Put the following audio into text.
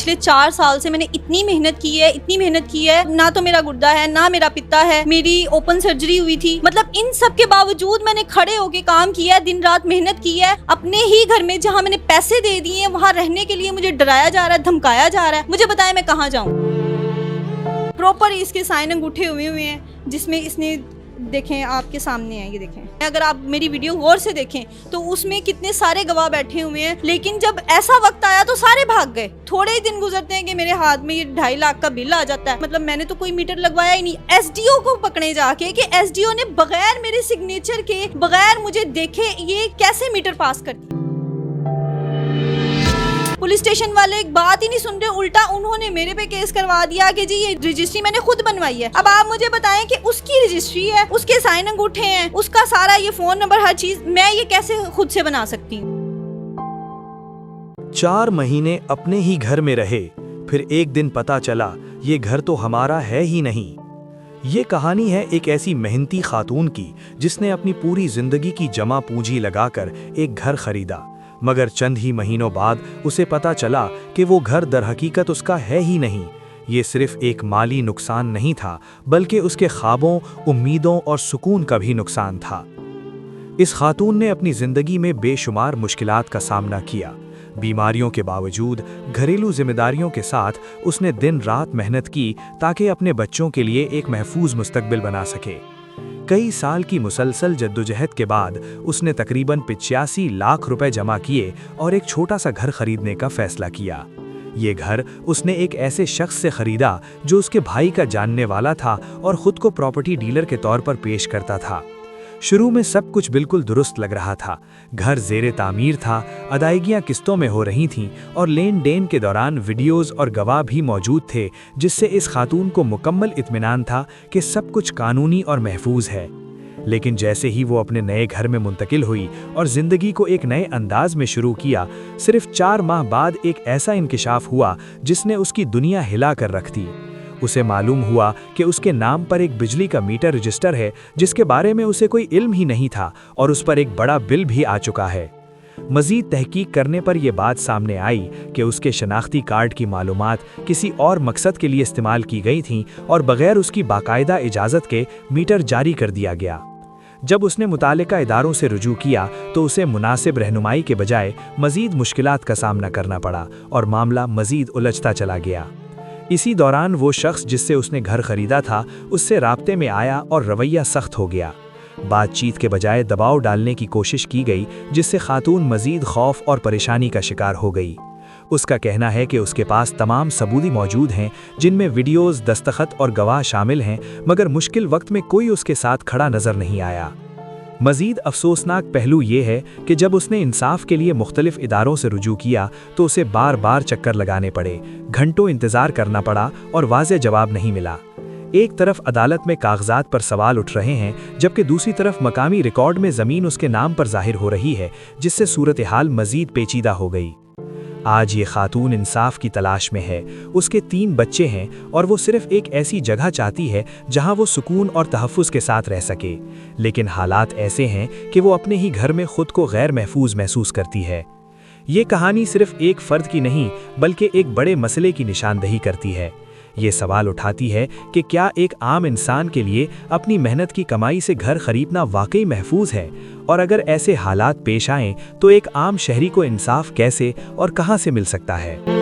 पिछले 4 साल से मैंने इतनी मेहनत की है, ना तो मेरा गुर्दा है ना मेरा पित्ता है, मेरी ओपन सर्जरी हुई थी, मतलब इन सब के बावजूद मैंने खड़े होके काम किया है, दिन रात मेहनत की है। अपने ही घर में जहाँ मैंने पैसे दे दिए हैं वहाँ रहने के लिए मुझे डराया जा रहा है, धमकाया जा रहा है। मुझे बताएं मैं कहाँ जाऊँ। प्रॉपर इसके साइन अंगूठे हुए हैं जिसमें इसने, देखें आपके सामने है, ये देखें। अगर आप मेरी वीडियो गौर से देखें तो उसमें कितने सारे गवाह बैठे हुए हैं, लेकिन जब ऐसा वक्त आया तो सारे भाग गए। थोड़े ही दिन गुजरते हैं कि मेरे हाथ में ये 2.5 लाख का बिल आ जाता है। मतलब मैंने तो कोई मीटर लगवाया ही नहीं। एसडीओ को पकड़े जाके कि एसडीओ ने बगैर मेरे सिग्नेचर के, बगैर मुझे देखे ये कैसे मीटर पास करती। पुलिस स्टेशन वाले एक बात ही नहीं सुन रहे, उल्टा उन्होंने मेरे पे केस करवा दिया कि जी ये रजिस्ट्री मैंने खुद बनवाई है। अब आप मुझे बताएं कि उसकी रजिस्ट्री है, उसके साइन अंगूठे हैं, उसका सारा ये फोन नंबर, हर चीज, मैं ये कैसे खुद से बना सकती हूँ। 4 महीने अपने ही घर में रहे, फिर एक दिन पता चला ये घर तो हमारा है ही नहीं। ये कहानी है एक ऐसी मेहनती खातून की जिसने अपनी पूरी जिंदगी की जमा पूंजी लगाकर एक घर खरीदा, मगर चंद ही महीनों बाद उसे पता चला कि वो घर दरहकीकत उसका है ही नहीं। ये सिर्फ एक माली नुकसान नहीं था, बल्कि उसके ख्वाबों, उम्मीदों और सुकून का भी नुकसान था। इस खातून ने अपनी जिंदगी में बेशुमार मुश्किलात का सामना किया। बीमारियों के बावजूद, घरेलू जिम्मेदारियों के साथ उसने दिन रात मेहनत की ताकि अपने बच्चों के लिए एक महफूज मुस्तकबिल बना सके। कई साल की मुसलसल जद्दोजहद के बाद उसने तकरीबन 85 लाख रुपए जमा किए और एक छोटा सा घर खरीदने का फैसला किया। ये घर उसने एक ऐसे शख्स से खरीदा जो उसके भाई का जानने वाला था और खुद को प्रॉपर्टी डीलर के तौर पर पेश करता था। शुरू में सब कुछ बिल्कुल दुरुस्त लग रहा था। घर ज़ेरे तामीर था, अदायगियाँ किस्तों में हो रही थीं और लेन देन के दौरान वीडियोस और गवाह भी मौजूद थे, जिससे इस खातून को मुकम्मल इत्मीनान था कि सब कुछ कानूनी और महफूज है। लेकिन जैसे ही वो अपने नए घर में मुंतकिल हुई और ज़िंदगी को एक नए अंदाज में शुरू किया, सिर्फ 4 माह बाद एक ऐसा इंकिशाफ हुआ जिसने उसकी दुनिया हिला कर रख दी। उसे मालूम हुआ कि उसके नाम पर एक बिजली का मीटर रजिस्टर है जिसके बारे में उसे कोई इल्म ही नहीं था और उस पर एक बड़ा बिल भी आ चुका है। मज़ीद तहकीक करने पर यह बात सामने आई कि उसके शनाख्ती कार्ड की मालूमात किसी और मकसद के लिए इस्तेमाल की गई थीं और बग़ैर उसकी बाकायदा इजाज़त के मीटर जारी कर दिया गया। जब उसने मुतालिका इदारों से रुजू किया तो उसे मुनासिब रहनुमाई के बजाय मज़ीद मुश्किलात का सामना करना पड़ा और मामला मज़ीद उलझता चला गया। इसी दौरान वो शख्स जिससे उसने घर खरीदा था उससे राब्ते में आया और रवैया सख्त हो गया। बातचीत के बजाय दबाव डालने की कोशिश की गई, जिससे खातून मज़ीद खौफ और परेशानी का शिकार हो गई। उसका कहना है कि उसके पास तमाम सबूत मौजूद हैं जिनमें वीडियोस, दस्तखत और गवाह शामिल हैं, मगर मुश्किल वक्त में कोई उसके साथ खड़ा नज़र नहीं आया। मज़ीद अफसोसनाक पहलू ये है कि जब उसने इंसाफ के लिए मुख्तलिफ इदारों से रुजू किया तो उसे बार बार चक्कर लगाने पड़े, घंटों इंतज़ार करना पड़ा और वाज़ेह जवाब नहीं मिला। एक तरफ अदालत में कागजात पर सवाल उठ रहे हैं, जबकि दूसरी तरफ मकामी रिकॉर्ड में ज़मीन उसके नाम पर ज़ाहिर हो रही है, जिससे सूरत हाल मज़ीद पेचीदा हो गई। आज ये खातून इंसाफ की तलाश में है। उसके 3 बच्चे हैं और वो सिर्फ एक ऐसी जगह चाहती है जहां वो सुकून और तहफ़्फ़ुज़ के साथ रह सके, लेकिन हालात ऐसे हैं कि वो अपने ही घर में खुद को गैर महफूज महसूस करती है। ये कहानी सिर्फ एक फ़र्द की नहीं, बल्कि एक बड़े मसले की निशानदही करती है। ये सवाल उठाती है कि क्या एक आम इंसान के लिए अपनी मेहनत की कमाई से घर खरीदना वाकई महफूज है, और अगर ऐसे हालात पेश आएं तो एक आम शहरी को इंसाफ कैसे और कहां से मिल सकता है।